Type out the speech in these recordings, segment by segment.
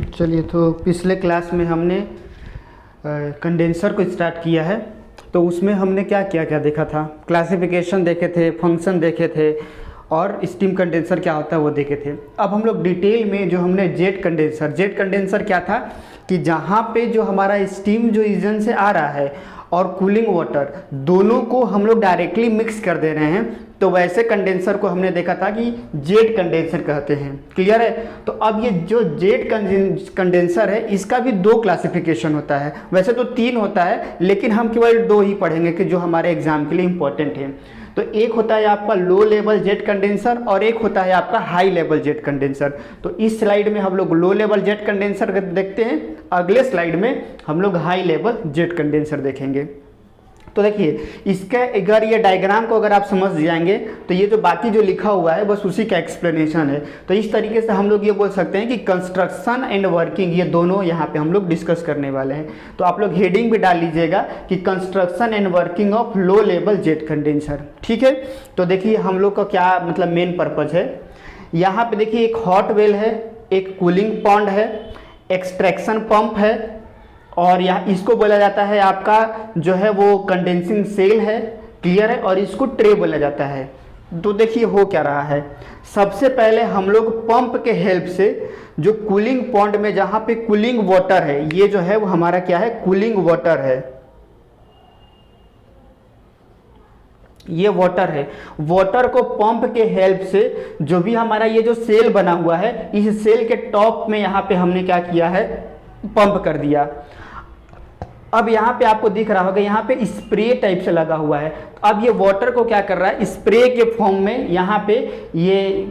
चलिए, तो पिछले क्लास में हमने कंडेंसर को स्टार्ट किया है। तो उसमें हमने क्या क्या देखा था, क्लासिफिकेशन देखे थे, फंक्शन देखे थे और स्टीम कंडेंसर क्या होता है वो देखे थे। अब हम लोग डिटेल में जो हमने जेट कंडेंसर क्या था कि जहाँ पे जो हमारा स्टीम जो इंजन से आ रहा है और कूलिंग वाटर दोनों को हम लोग डायरेक्टली मिक्स कर दे रहे हैं, तो वैसे कंडेंसर को हमने देखा था कि जेट कंडेंसर कहते हैं। क्लियर है? तो अब ये जो जेट कंडेंसर है इसका भी दो क्लासिफिकेशन होता है। वैसे तो तीन होता है, लेकिन हम केवल दो ही पढ़ेंगे कि जो हमारे एग्जाम के लिए इंपॉर्टेंट है। तो एक होता है आपका लो लेवल जेट कंडेंसर और एक होता है आपका हाई लेवल जेट कंडेंसर। तो इस स्लाइड में हम लोग लो लेवल जेट कंडेंसर देखते हैं, अगले स्लाइड में हम लोग हाई लेवल जेट कंडेंसर देखेंगे। तो देखिए, इसका अगर ये डायग्राम को अगर आप समझ जाएंगे तो ये जो बाकी जो लिखा हुआ है बस उसी का एक्सप्लेनेशन है। तो इस तरीके से हम लोग ये बोल सकते हैं कि कंस्ट्रक्शन एंड वर्किंग ये दोनों यहाँ पे हम लोग डिस्कस करने वाले हैं। तो आप लोग हेडिंग भी डाल लीजिएगा कि construction and working of low level jet condenser. ठीक है? तो देखिए हम लोग का क्या मतलब मेन पर्पज है। यहाँ पे देखिए एक हॉट वेल है, एक कूलिंग पॉन्ड है, एक्सट्रैक्शन पंप है और यहाँ इसको बोला जाता है आपका जो है वो कंडेंसिंग सेल है। क्लियर है? और इसको ट्रे बोला जाता है। तो देखिए हो क्या रहा है, सबसे पहले हम लोग पंप के हेल्प से जो कूलिंग पॉन्ड में जहाँ पे कूलिंग वाटर है, ये जो है वो हमारा क्या है, कूलिंग वाटर है। ये वाटर है, वाटर को पंप के हेल्प से जो भी हमारा ये जो सेल बना हुआ है, इस सेल के टॉप में यहाँ पे हमने क्या किया है, पंप कर दिया। अब यहाँ पे आपको दिख रहा होगा यहाँ पे स्प्रे टाइप से लगा हुआ है। अब ये वाटर को क्या कर रहा है, स्प्रे के फॉर्म में यहाँ पे ये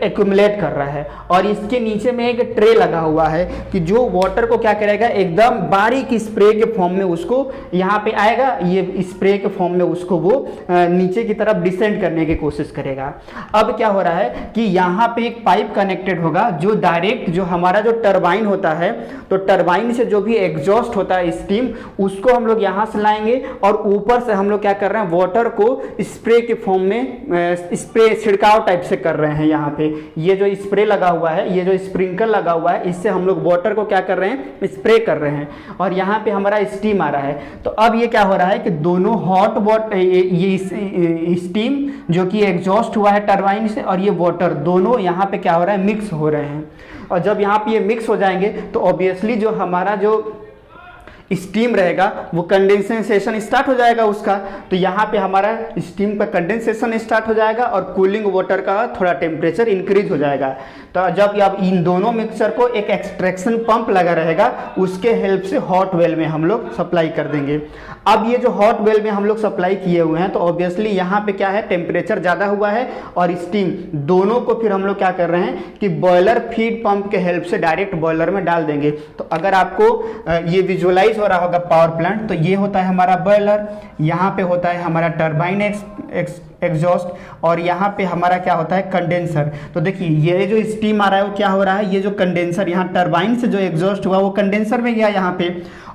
एक्यूमुलेट कर रहा है और इसके नीचे में एक ट्रे लगा हुआ है कि जो वाटर को क्या करेगा, एकदम बारीक स्प्रे के फॉर्म में उसको यहाँ पे आएगा, ये स्प्रे के फॉर्म में उसको वो नीचे की तरफ डिसेंड करने की कोशिश करेगा। अब क्या हो रहा है कि यहाँ पे एक पाइप कनेक्टेड होगा जो डायरेक्ट जो हमारा जो टरबाइन होता है, तो टरबाइन से जो भी एग्जॉस्ट होता है स्टीम, उसको हम लोग यहाँ से लाएंगे और ऊपर से हम लोग क्या कर रहे हैं, वाटर को स्प्रे के फॉर्म में स्प्रे छिड़काव टाइप से कर रहे हैं। यहाँ पे ये जो स्प्रे लगा हुआ है, ये जो स्प्रिंकलर लगा हुआ है, इससे हम लोग वाटर को क्या कर रहे हैं, स्प्रे कर रहे हैं और यहाँ पे हमारा स्टीम आ रहा है। तो अब ये क्या हो रहा है कि दोनों हॉट वाटर, ये स्टीम जो कि एग्जॉस्ट हुआ है टरबाइन से और ये वाटर दोनों यहाँ पे क्या हो रहा है, मिक्स हो रहे हैं। और जब यहाँ पे ये मिक्स हो जाएंगे तो ऑब्वियसली जो हमारा जो स्टीम रहेगा वो कंडेंसेशन स्टार्ट हो जाएगा उसका। तो यहाँ पे हमारा स्टीम का कंडेंसेशन स्टार्ट हो जाएगा और कूलिंग वाटर का थोड़ा टेम्परेचर इंक्रीज हो जाएगा। तो जब अब इन दोनों मिक्सचर को एक एक्सट्रैक्शन पंप लगा रहेगा, उसके हेल्प से हॉट वेल में हम लोग सप्लाई कर देंगे। अब ये जो हॉट वेल में हम लोग सप्लाई किए हुए हैं, तो ऑब्वियसली यहाँ पे क्या है, टेम्परेचर ज़्यादा हुआ है और स्टीम दोनों को फिर हम लोग क्या कर रहे हैं कि बॉयलर फीड पंप के हेल्प से डायरेक्ट बॉयलर में डाल देंगे। तो अगर आपको ये विजुअलाइज हो रहा होगा पावर प्लांट, तो ये होता है हमारा बॉयलर, यहाँ पे होता है हमारा टरबाइन एग्जॉस्ट और यहाँ पे हमारा क्या होता है, कंडेंसर। तो देखिए ये जो स्टीम आ रहा है वो क्या हो रहा है, ये जो कंडेंसर यहाँ टरबाइन से जो एग्जॉस्ट हुआ वो कंडेंसर में गया यहाँ पे,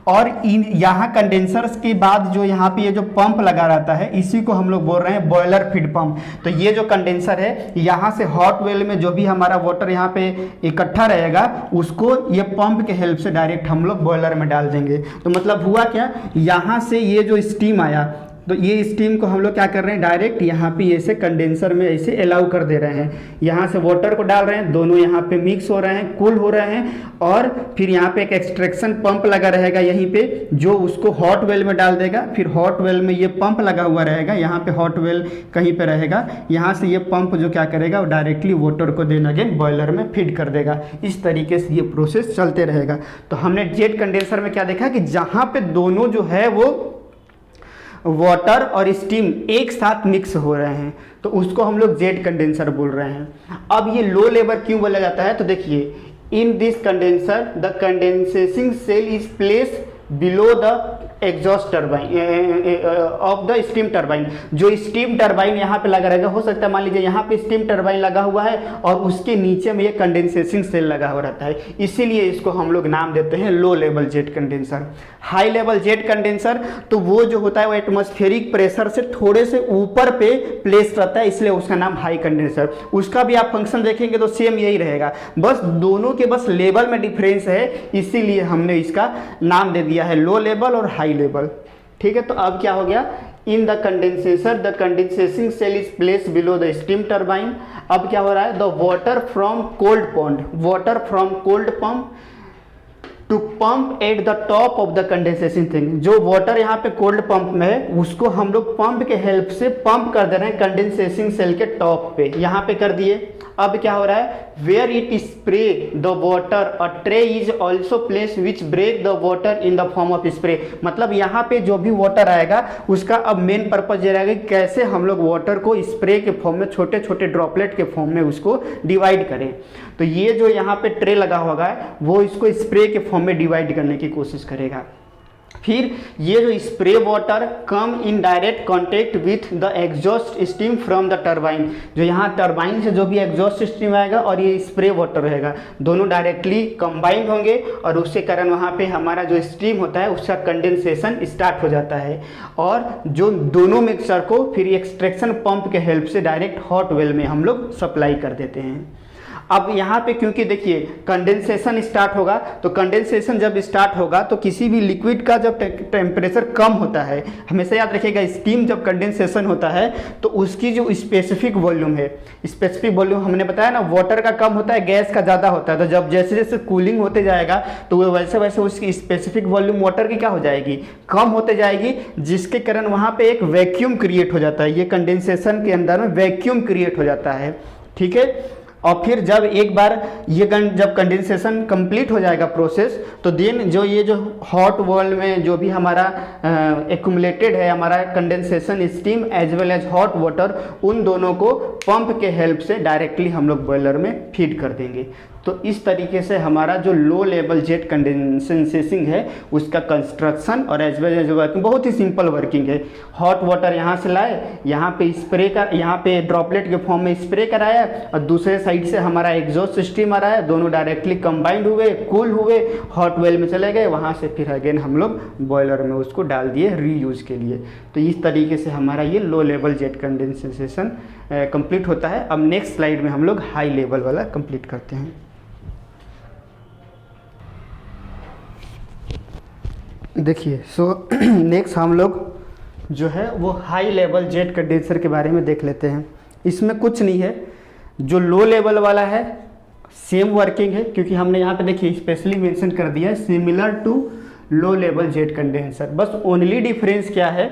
और यहाँ कंडेंसर्स के बाद जो यहाँ पे ये जो पंप लगा रहता है, इसी को हम लोग बोल रहे हैं बॉयलर फीड पंप। तो ये जो कंडेंसर है, यहाँ से हॉट वेल में जो भी हमारा वाटर यहाँ पे इकट्ठा रहेगा, उसको ये पंप के हेल्प से डायरेक्ट हम लोग बॉयलर में डाल देंगे। तो मतलब हुआ क्या, यहाँ से ये जो स्टीम आया, तो ये स्टीम को हम लोग क्या कर रहे हैं, डायरेक्ट यहाँ पे ऐसे कंडेंसर में ऐसे अलाउ कर दे रहे हैं। यहाँ से वाटर को डाल रहे हैं, दोनों यहाँ पे मिक्स हो रहे हैं, कूल हो रहे हैं और फिर यहाँ पे एक एक्सट्रैक्शन पंप लगा रहेगा यहीं पे, जो उसको हॉट वेल में डाल देगा। फिर हॉट वेल में ये पंप लगा हुआ रहेगा, यहाँ पे हॉट वेल कहीं पे रहेगा, यहाँ से ये पंप जो क्या करेगा, वो डायरेक्टली वाटर को देन अगेन बॉयलर में फीड कर देगा। इस तरीके से ये प्रोसेस चलते रहेगा। तो हमने जेट कंडेंसर में क्या देखा कि जहाँ पे दोनों जो है वो वाटर और स्टीम एक साथ मिक्स हो रहे हैं, तो उसको हम लोग जेट कंडेंसर बोल रहे हैं। अब ये लो लेवल क्यों बोला जाता है, तो देखिए in this condenser the condensing cell is placed below the exhaust turbine of the steam turbine, जो स्टीम टरबाइन यहाँ पे लगा रहेगा, हो सकता है मान लीजिए यहाँ पे स्टीम टरबाइन लगा हुआ है और उसके नीचे में ये कंडेंसेशन सेल लगा हुआ रहता है, इसीलिए इसको हम लोग नाम देते हैं लो level jet condenser. High level jet condenser तो वो जो होता है वो एटमॉस्फेरिक प्रेशर से थोड़े से ऊपर पे प्लेस रहता है, इसलिए उसका नाम हाई कंडेंसर। उसका भी आप फंक्शन देखेंगे तो सेम यही रहेगा, बस दोनों के बस लेवल में डिफरेंस है, इसीलिए हमने इसका नाम दे दिया है लो लेवल और हाई लेवल। ठीक है, तो अब क्या हो गया, in the condensation the condensation cell is place below the steam turbine. अब क्या हो रहा है, the water from cold pond, water from cold pump to pump at the top of the condensation thing. जो वाटर यहाँ पे cold pump में है उसको हम लोग पंप के हेल्प से पंप कर दे रहे हैं कंडेंसेशन सेल के टॉप पे, यहाँ पे कर दिए। अब क्या हो रहा है, where it spray the water a tray is also place which break the water in the form of spray. मतलब यहाँ पे जो भी वाटर आएगा उसका अब मेन पर्पज ये रहेगा कि कैसे हम लोग वाटर को स्प्रे के फॉर्म में, छोटे छोटे ड्रॉपलेट के फॉर्म में उसको डिवाइड करें। तो ये जो यहाँ पे ट्रे लगा होगा वो इसको स्प्रे के फॉर्म में डिवाइड करने की कोशिश करेगा। फिर ये जो spray water come in direct contact with the exhaust steam from the turbine, जो यहाँ टरबाइन से जो भी एग्जॉस्ट स्टीम आएगा और ये स्प्रे वाटर रहेगा, दोनों डायरेक्टली कंबाइंड होंगे और उसके कारण वहाँ पे हमारा जो स्टीम होता है उसका कंडेंसेशन स्टार्ट हो जाता है और जो दोनों मिक्सचर को फिर एक्सट्रैक्शन पंप के हेल्प से डायरेक्ट हॉट वेल में हम लोग सप्लाई कर देते हैं। अब यहाँ पे क्योंकि देखिए कंडेंसेशन स्टार्ट होगा, तो कंडेंसेशन जब स्टार्ट होगा तो किसी भी लिक्विड का जब टेम्परेचर कम होता है, हमेशा याद रखिएगा स्टीम जब कंडेंसेशन होता है तो उसकी जो स्पेसिफिक वॉल्यूम है, स्पेसिफिक वॉल्यूम हमने बताया ना, वाटर का कम होता है, गैस का ज़्यादा होता है। तो जब जैसे जैसे कूलिंग होते जाएगा तो वो वैसे वैसे उसकी स्पेसिफिक वॉल्यूम वाटर की क्या हो जाएगी, कम होते जाएगी, जिसके कारण वहाँ पे एक वैक्यूम क्रिएट हो जाता है। ये कंडेंसेशन के अंदर में वैक्यूम क्रिएट हो जाता है। ठीक है, और फिर जब एक बार ये जब कंडेंसेशन कंप्लीट हो जाएगा प्रोसेस, तो देन जो ये जो हॉट वर्ल्ड में जो भी हमारा एक्यूमुलेटेड है हमारा condensation steam as well as hot water, उन दोनों को पंप के हेल्प से डायरेक्टली हम लोग बॉयलर में फीड कर देंगे। तो इस तरीके से हमारा जो लो लेवल जेट कंडेंसेशन है उसका कंस्ट्रक्शन और एज वेल एज वर्किंग बहुत ही सिंपल वर्किंग है। हॉट वाटर यहाँ से लाए, यहाँ पे स्प्रे कर, यहाँ पे ड्रॉपलेट के फॉर्म में स्प्रे कराया और दूसरे साइड से हमारा एग्जॉस्ट सिस्टम आ रहा है, दोनों डायरेक्टली कंबाइंड हुए, कूल हुए, हॉट वेल में चले गए, वहाँ से फिर अगेन हम लोग बॉयलर में उसको डाल दिए रीयूज के लिए। तो इस तरीके से हमारा ये लो लेवल जेट कंडेंसेशन कंप्लीट होता है। अब नेक्स्ट स्लाइड में हम लोग हाई लेवल वाला कंप्लीट करते हैं। देखिए सो नेक्स्ट हम लोग जो है वो हाई लेवल जेट कंडेंसर के बारे में देख लेते हैं। इसमें कुछ नहीं है, जो लो लेवल वाला है सेम वर्किंग है, क्योंकि हमने यहाँ पे देखिए स्पेशली मेंशन कर दिया है similar to low level jet condenser. बस ओनली डिफरेंस क्या है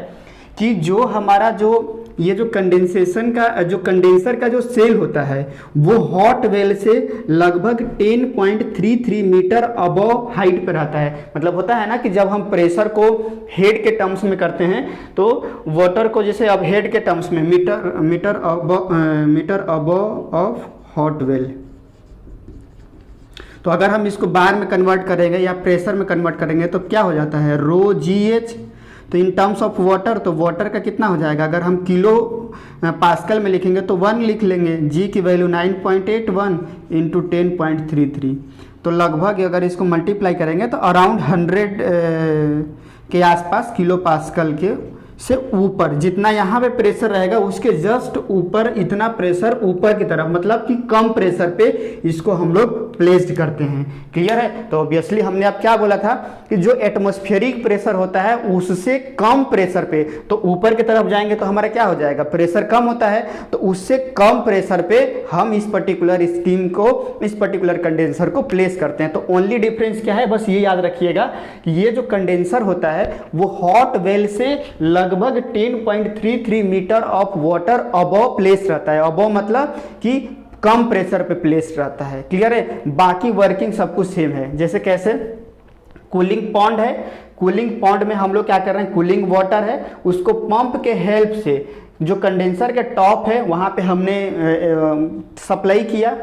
कि जो हमारा जो ये जो कंडेंसेशन का जो कंडेंसर का जो सेल होता है वो हॉट वेल से लगभग 10.33 मीटर अबव हाइट पर रहता है। मतलब होता है ना कि जब हम प्रेशर को हेड के टर्म्स में करते हैं तो वाटर को जैसे अब हेड के टर्म्स में metre above of hot well, तो अगर हम इसको बार में कन्वर्ट करेंगे या प्रेशर में कन्वर्ट करेंगे तो क्या हो जाता है, रो जी एच। तो इन टर्म्स ऑफ वाटर, तो वाटर का कितना हो जाएगा, अगर हम किलो पास्कल में लिखेंगे तो 1 लिख लेंगे, जी की वैल्यू 9.81 इंटू 10.33, तो लगभग अगर इसको मल्टीप्लाई करेंगे तो अराउंड 100 के आसपास किलो पास्कल के से ऊपर जितना यहाँ पे प्रेशर रहेगा उसके जस्ट ऊपर इतना प्रेशर ऊपर की तरफ, मतलब कि कम प्रेशर पे इसको हम लोग प्लेस्ड करते हैं। क्लियर है? तो ऑब्वियसली हमने अब क्या बोला था कि जो एटमॉस्फेरिक प्रेशर होता है उससे कम प्रेशर पे, तो ऊपर की तरफ जाएंगे तो हमारा क्या हो जाएगा, प्रेशर कम होता है, तो उससे कम प्रेशर पे हम इस पर्टिकुलर स्टीम को, इस पर्टिकुलर कंडेंसर को प्लेस करते हैं। तो ओनली डिफरेंस क्या है, बस ये याद रखिएगा कि ये जो कंडेंसर होता है वो हॉट वेल से लगभग 10.33 metre of water above place रहता है। अबव मतलब कि कम प्रेशर पे प्लेस रहता है। क्लियर है? बाकी वर्किंग सब कुछ सेम है। जैसे कैसे कूलिंग पॉन्ड है, कूलिंग पॉन्ड में हम लोग क्या कर रहे हैं, कूलिंग वाटर है, उसको पंप के हेल्प से जो कंडेंसर के टॉप है वहां पे हमने सप्लाई किया।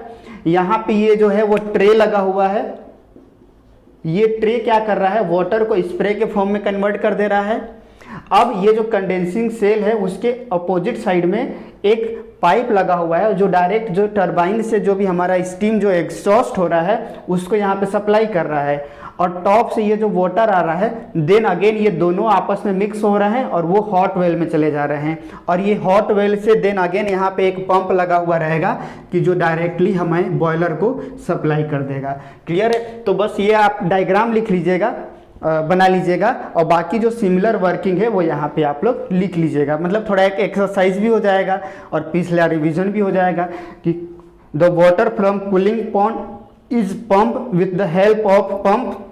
यहाँ पे ये जो है वो ट्रे लगा हुआ है, ये ट्रे क्या कर रहा है, वाटर को स्प्रे के फॉर्म में कन्वर्ट कर दे रहा है। अब ये जो कंडेंसिंग सेल है उसके अपोजिट साइड में एक पाइप लगा हुआ है जो डायरेक्ट जो टरबाइन से जो भी हमारा स्टीम जो एग्जॉस्ट हो रहा है उसको यहाँ पे सप्लाई कर रहा है, और टॉप से ये जो वाटर आ रहा है, देन अगेन ये दोनों आपस में मिक्स हो रहे हैं और वो हॉट वेल में चले जा रहे हैं, और ये हॉट वेल से देन अगेन यहाँ पे एक पंप लगा हुआ रहेगा कि जो डायरेक्टली हमें बॉयलर को सप्लाई कर देगा। क्लियर है? तो बस ये आप डायग्राम लिख लीजिएगा, बना लीजिएगा, और बाकी जो सिमिलर वर्किंग है वो यहाँ पे आप लोग लिख लीजिएगा। मतलब थोड़ा एक एक्सरसाइज भी हो जाएगा और पिछला रिविजन भी हो जाएगा कि the water from cooling pond is pump with the help of pump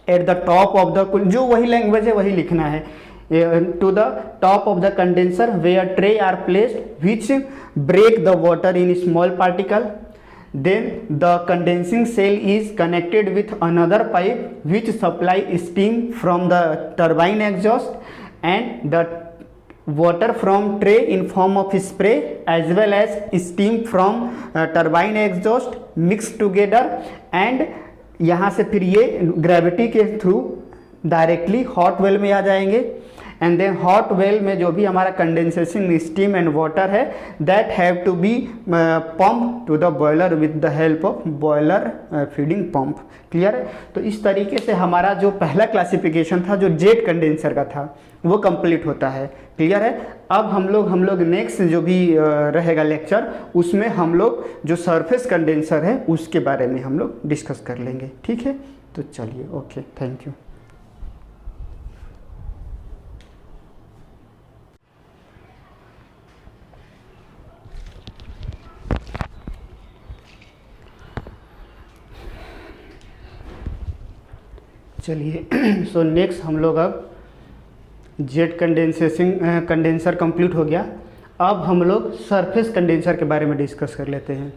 at the top of the, जो वही लैंग्वेज है वही लिखना है, to the top of the condenser where tray are placed which break the water in small particle. Then the condensing cell is connected with another pipe which supply steam from the turbine exhaust, and the water from tray in form of spray as well as steam from turbine exhaust mixed together, and यहाँ से फिर ये gravity के through directly hot well में आ जाएंगे, and then hot well में जो भी हमारा कंडेंसेशन स्टीम एंड वाटर है that have to be pump to the boiler with the help of boiler feeding pump. Clear है? तो इस तरीके से हमारा जो पहला क्लासिफिकेशन था जो जेट कंडेंसर का था वो कंप्लीट होता है। क्लियर है? अब हम लोग नेक्स्ट जो भी रहेगा लेक्चर उसमें हम लोग जो सरफेस कंडेंसर है उसके बारे में हम लोग डिस्कस कर लेंगे। ठीक है? तो चलिए, ओके, थैंक यू। चलिए, सो नेक्स्ट हम लोग अब जेट कंडेंसर कंप्लीट हो गया। अब हम लोग सरफेस कंडेंसर के बारे में डिस्कस कर लेते हैं।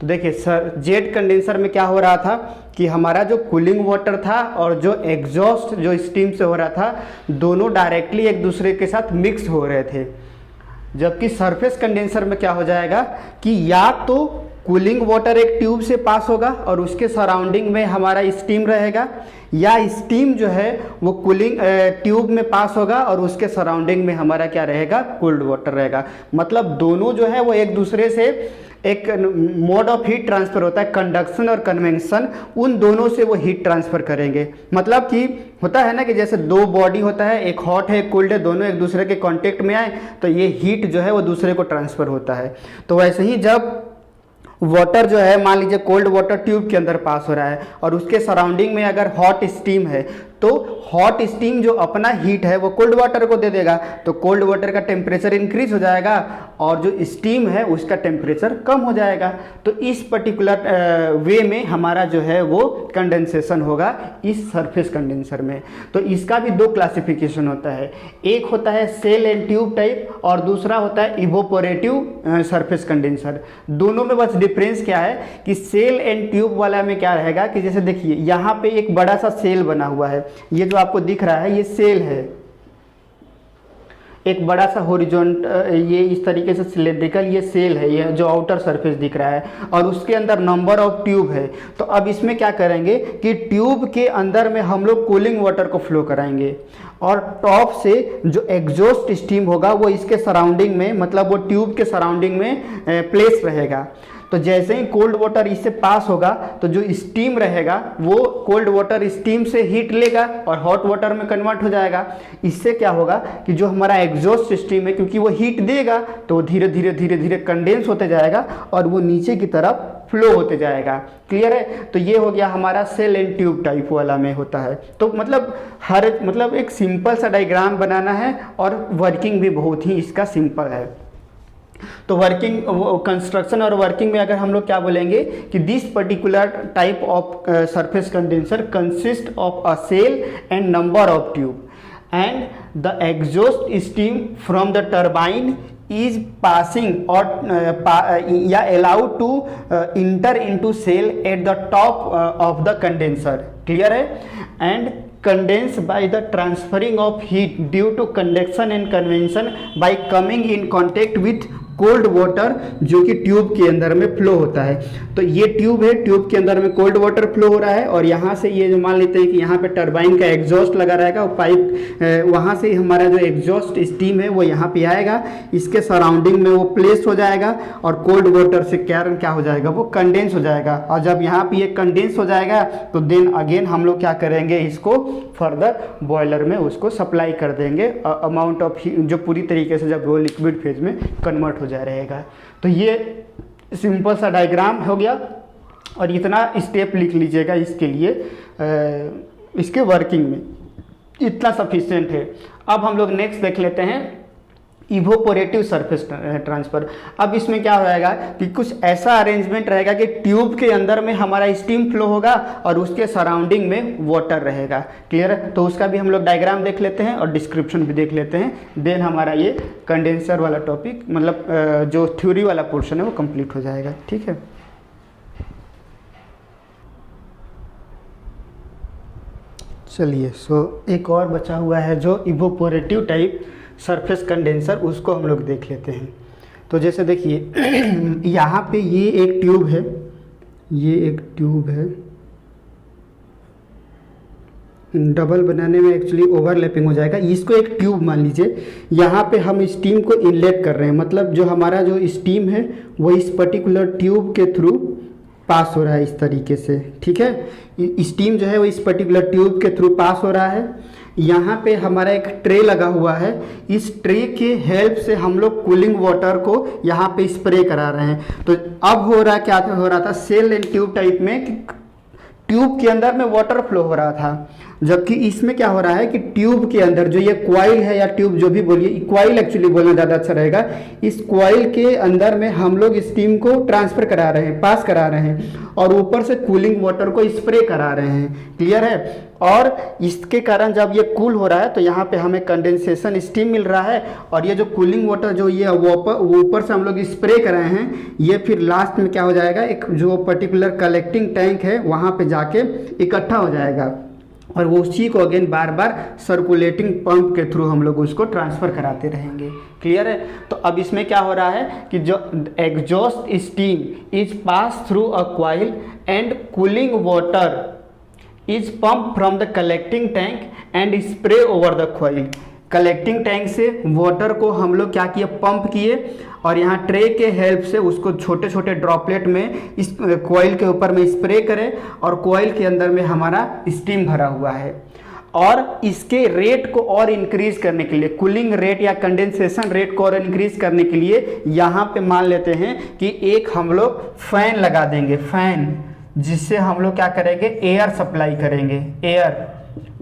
तो देखिए सर, जेट कंडेंसर में क्या हो रहा था कि हमारा जो कूलिंग वाटर था और जो एग्जॉस्ट जो स्टीम से हो रहा था दोनों डायरेक्टली एक दूसरे के साथ मिक्स हो रहे थे, जबकि सरफेस कंडेंसर में क्या हो जाएगा कि या तो कूलिंग वाटर एक ट्यूब से पास होगा और उसके सराउंडिंग में हमारा स्टीम रहेगा, या स्टीम जो है वो कूलिंग ट्यूब में पास होगा और उसके सराउंडिंग में हमारा क्या रहेगा, कोल्ड वाटर रहेगा। मतलब दोनों जो है वो एक दूसरे से एक मोड ऑफ हीट ट्रांसफर होता है, कंडक्शन और कन्वेंशन, उन दोनों से वो हीट ट्रांसफर करेंगे। मतलब कि होता है ना कि जैसे दो बॉडी होता है, एक हॉट है एक कोल्ड है, दोनों एक दूसरे के कांटेक्ट में आए तो ये हीट जो है वो दूसरे को ट्रांसफर होता है। तो वैसे ही जब वाटर जो है मान लीजिए कोल्ड वाटर ट्यूब के अंदर पास हो रहा है और उसके सराउंडिंग में अगर हॉट स्टीम है तो हॉट स्टीम जो अपना हीट है वो कोल्ड वाटर को दे देगा, तो कोल्ड वाटर का टेम्परेचर इंक्रीज हो जाएगा और जो स्टीम है उसका टेम्परेचर कम हो जाएगा। तो इस पर्टिकुलर वे में हमारा जो है वो कंडेंसेशन होगा इस सरफेस कंडेंसर में। तो इसका भी दो क्लासिफिकेशन होता है, एक होता है सेल एंड ट्यूब टाइप और दूसरा होता है इवोपोरेटिव सरफेस कंडेंसर। दोनों में बस डिफरेंस क्या है कि सेल एंड ट्यूब वाला में क्या रहेगा कि जैसे देखिए यहाँ पे एक बड़ा सा सेल बना हुआ है, ये जो आपको दिख रहा है ये सेल है, एक बड़ा सा हॉरिजॉन्ट ये इस तरीके से सिलेंड्रिकल ये सेल है, ये जो आउटर सरफेस दिख रहा है और उसके अंदर नंबर ऑफ ट्यूब है। तो अब इसमें क्या करेंगे कि ट्यूब के अंदर में हम लोग कूलिंग वाटर को फ्लो कराएंगे और टॉप से जो एग्जॉस्ट स्टीम होगा वो इसके सराउंडिंग में, मतलब वो ट्यूब के सराउंडिंग में प्लेस रहेगा। तो जैसे ही कोल्ड वाटर इससे पास होगा तो जो स्टीम रहेगा वो कोल्ड वाटर स्टीम से हीट लेगा और हॉट वाटर में कन्वर्ट हो जाएगा। इससे क्या होगा कि जो हमारा एग्जॉस्ट स्टीम है क्योंकि वो हीट देगा तो वो धीरे धीरे धीरे धीरे कंडेंस होते जाएगा और वो नीचे की तरफ फ्लो होते जाएगा। क्लियर है? तो ये हो गया हमारा सेल एंड ट्यूब टाइप वाला में होता है। तो मतलब एक सिंपल सा डायग्राम बनाना है और वर्किंग भी बहुत ही इसका सिंपल है। तो वर्किंग कंस्ट्रक्शन और वर्किंग में अगर हम लोग क्या बोलेंगे कि this particular type of surface condenser consist of a cell and number of tube and the exhaust steam from the turbine is passing or allowed to enter into cell at the top of the condenser. Clear है? And condense by the transferring of heat due to conduction and convection by coming in contact with cold water जो कि tube के अंदर में flow होता है। तो ये ट्यूब है, ट्यूब के अंदर में कोल्ड वाटर फ्लो हो रहा है और यहाँ से ये जो मान लेते हैं कि यहाँ पे टरबाइन का एग्जॉस्ट लगा रहेगा और पाइप वहाँ से हमारा जो एग्जॉस्ट स्टीम है वो यहाँ पे आएगा, इसके सराउंडिंग में वो प्लेस हो जाएगा और कोल्ड वाटर से क्या हो जाएगा, वो कंडेंस हो जाएगा। और जब यहाँ पे ये कंडेंस हो जाएगा तो देन अगेन हम लोग क्या करेंगे, इसको फर्दर बॉयलर में उसको सप्लाई कर देंगे अमाउंट ऑफ जो पूरी तरीके से जब वो लिक्विड फेज में कन्वर्ट हो जा रहेगा। तो ये सिंपल सा डायग्राम हो गया और इतना स्टेप लिख लीजिएगा इसके लिए, इसके वर्किंग में इतना सफिशिएंट है। अब हम लोग नेक्स्ट देख लेते हैं इवोपोरेटिव सरफेस ट्रांसफ़र। अब इसमें क्या होएगा कि कुछ ऐसा अरेंजमेंट रहेगा कि ट्यूब के अंदर में हमारा स्टीम फ्लो होगा और उसके सराउंडिंग में वाटर रहेगा। क्लियर है? तो उसका भी हम लोग डायग्राम देख लेते हैं और डिस्क्रिप्शन भी देख लेते हैं, देन हमारा ये कंडेंसर वाला टॉपिक मतलब जो थ्योरी वाला पोर्शन है वो कंप्लीट हो जाएगा। ठीक है, चलिए एक और बचा हुआ है जो इवोपोरेटिव टाइप सरफेस कंडेंसर, उसको हम लोग देख लेते हैं। तो जैसे देखिए यहाँ पे ये एक ट्यूब है, ये एक ट्यूब है, डबल बनाने में एक्चुअली ओवरलैपिंग हो जाएगा। इसको एक ट्यूब मान लीजिए, यहाँ पे हम स्टीम को इनलेट कर रहे हैं, मतलब जो हमारा जो स्टीम है वो इस पर्टिकुलर ट्यूब के थ्रू पास हो रहा है इस तरीके से। ठीक है, स्टीम जो है वो इस पर्टिकुलर ट्यूब के थ्रू पास हो रहा है। यहाँ पे हमारा एक ट्रे लगा हुआ है, इस ट्रे के हेल्प से हम लोग कूलिंग वाटर को यहाँ पे स्प्रे करा रहे हैं। तो अब हो रहा क्या हो रहा था, सेल एंड ट्यूब टाइप में कि ट्यूब के अंदर में वाटर फ्लो हो रहा था, जबकि इसमें क्या हो रहा है कि ट्यूब के अंदर जो ये कॉइल है या ट्यूब जो भी बोलिए, कॉइल एक्चुअली बोलना ज़्यादा अच्छा रहेगा, इस कॉइल के अंदर में हम लोग स्टीम को ट्रांसफ़र करा रहे हैं, पास करा रहे हैं और ऊपर से कूलिंग वाटर को स्प्रे करा रहे हैं। क्लियर है? और इसके कारण जब ये कूल हो रहा है तो यहाँ पे हमें कंडेंसेशन स्टीम मिल रहा है और ये जो कूलिंग वाटर जो ये ऊपर से हम लोग स्प्रे कर रहे हैं, ये फिर लास्ट में क्या हो जाएगा, एक जो पर्टिकुलर कलेक्टिंग टैंक है वहाँ पे जाके इकट्ठा हो जाएगा और वो उसी को अगेन बार बार सर्कुलेटिंग पंप के थ्रू हम लोग उसको ट्रांसफ़र कराते रहेंगे। क्लियर है? तो अब इसमें क्या हो रहा है कि जो exhaust steam is pass through a coil and cooling water is pump from the collecting tank and spray over the coil. Collecting tank से वाटर को हम लोग क्या किए, पंप किए और यहाँ ट्रे के हेल्प से उसको छोटे छोटे ड्रॉपलेट में इस कॉइल के ऊपर में स्प्रे करें और कॉइल के अंदर में हमारा स्टीम भरा हुआ है। और इसके रेट को और इंक्रीज करने के लिए, कूलिंग रेट या कंडेंसेशन रेट को और इंक्रीज करने के लिए यहाँ पे मान लेते हैं कि एक हम लोग फैन लगा देंगे, फैन, जिससे हम लोग क्या करेंगे, एयर सप्लाई करेंगे, एयर।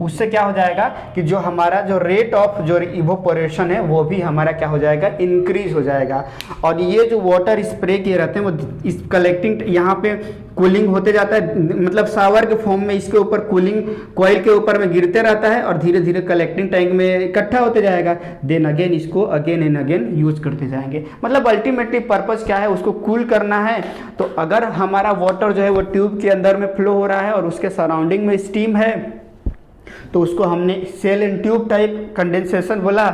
उससे क्या हो जाएगा कि जो हमारा जो रेट ऑफ जो इवोपोरेशन है वो भी हमारा क्या हो जाएगा, इंक्रीज हो जाएगा। और ये जो वाटर स्प्रे किए रहते हैं वो इस कलेक्टिंग यहाँ पे कूलिंग होते जाता है, मतलब शावर के फॉर्म में इसके ऊपर कूलिंग कॉइल के ऊपर में गिरते रहता है और धीरे धीरे कलेक्टिंग टैंक में इकट्ठा होते जाएगा। देन अगेन इसको अगेन एंड अगेन यूज करते जाएंगे। मतलब अल्टीमेटली पर्पज़ क्या है, उसको कूल करना है। तो अगर हमारा वाटर जो है वो ट्यूब के अंदर में फ्लो हो रहा है और उसके सराउंडिंग में स्टीम है तो उसको हमने cell and tube type condensation बोला।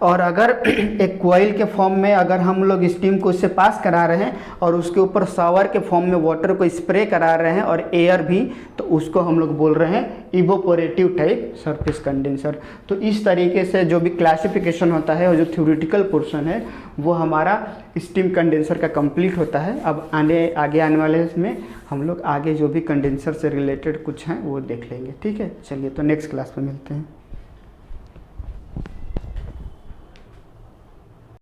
और अगर एक कॉइल के फॉर्म में अगर हम लोग स्टीम को उससे पास करा रहे हैं और उसके ऊपर शावर के फॉर्म में वाटर को स्प्रे करा रहे हैं और एयर भी, तो उसको हम लोग बोल रहे हैं इवोपोरेटिव टाइप सरफेस कंडेंसर। तो इस तरीके से जो भी क्लासिफिकेशन होता है और जो थ्योरेटिकल पोर्शन है वो हमारा स्टीम कंडेंसर का कंप्लीट होता है। अब आगे आने वाले इसमें हम लोग आगे जो भी कंडेंसर से रिलेटेड कुछ हैं वो देख लेंगे। ठीक है, चलिए तो नेक्स्ट क्लास में मिलते हैं।